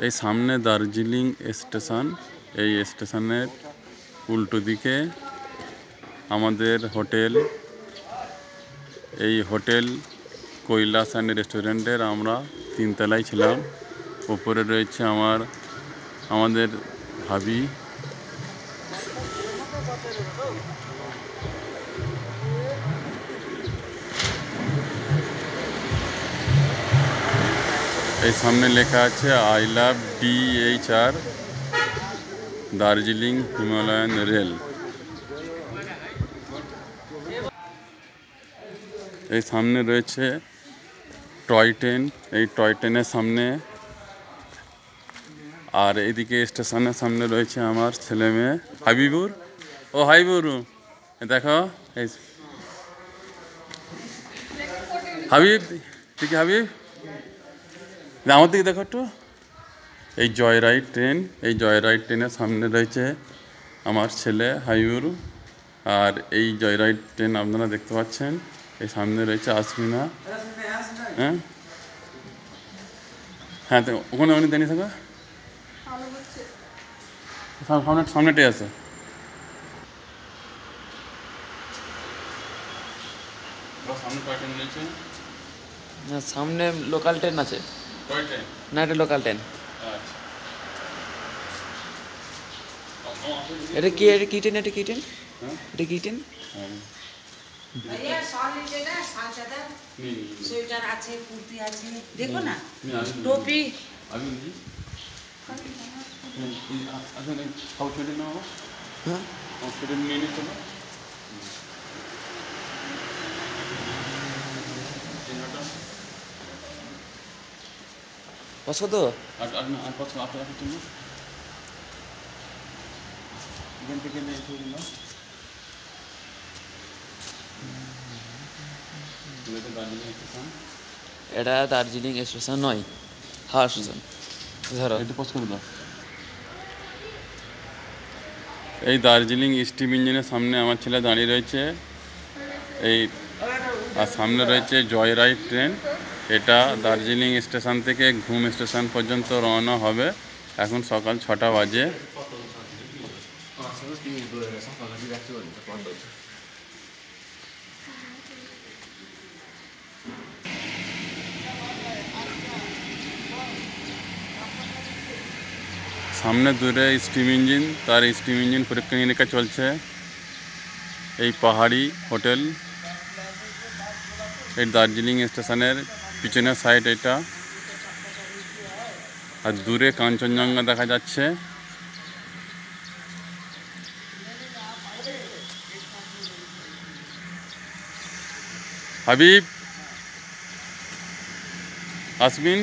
এই সামনে দার্জিলিং স্টেশন। এই স্টেশনের উল্টো দিকে আমাদের হোটেল। এই হোটেল কৈলাস অ্যান্ড রেস্টুরেন্টের আমরা 3 তলায় ছিলাম। উপরে রয়েছে আমাদের ভাবি। এই সামনে লেখা আছে I love DHR Darjeeling Himalayan rail. এই সামনে রয়েছে টয় ট্রেন। এই টয় ট্রেনের সামনে আর এইদিকে স্টেশনের সামনে রয়েছে আমার ছেলে মেয়ে হাবিবুর। ও হাবিবুর দেখো, এই হাবিব ঠিক হাবিব, আমার দিকে দেখো একটু। এই জয় রাইড ট্রেন। এই জয় রাইড ট্রেনের সামনে রয়েছে আমার ছেলে হাবিবুর। আর এই জয় রাইড ট্রেন আপনারা দেখতে পাচ্ছেন। এই সামনে রয়েছে আসমিনা। হ্যাঁ হ্যাঁ, তো ওখানে উনি দাঁড়িয়ে থাকো, সামনেটাই আছে। না, সামনে লোকাল ট্রেন আছে। না, এটা লোকাল ট্রেন। এটা কি ট্রেন? এটা কি ট্রেন? এটা কি ট্রেন? সোয়েটার আছে, কুর্তি আছে, দেখো না, টুপি। পছন্দ? এটা দার্জিলিং স্টেশন নয়, হাওড়া স্টেশন। ধরো এই দার্জিলিং স্টিম ইঞ্জিনের সামনে আমার ছেলে দাঁড়িয়ে রয়েছে। এই আর সামনে রয়েছে জয় রাইড ট্রেন। এটা দার্জিলিং স্টেশন থেকে ঘুম স্টেশন পর্যন্ত রওনা হবে। এখন সকাল 6টা বাজে। সামনে দূরে স্টিম ইঞ্জিন, তার স্টিম ইঞ্জিন পরীক্ষা নিরীক্ষা চলছে। এই পাহাড়ি হোটেল। এই দার্জিলিং স্টেশনের পিছনের সাইড এটা। আর দূরে কাঞ্চনজঙ্ঘা দেখা যাচ্ছে। হাবিব, আসমিন।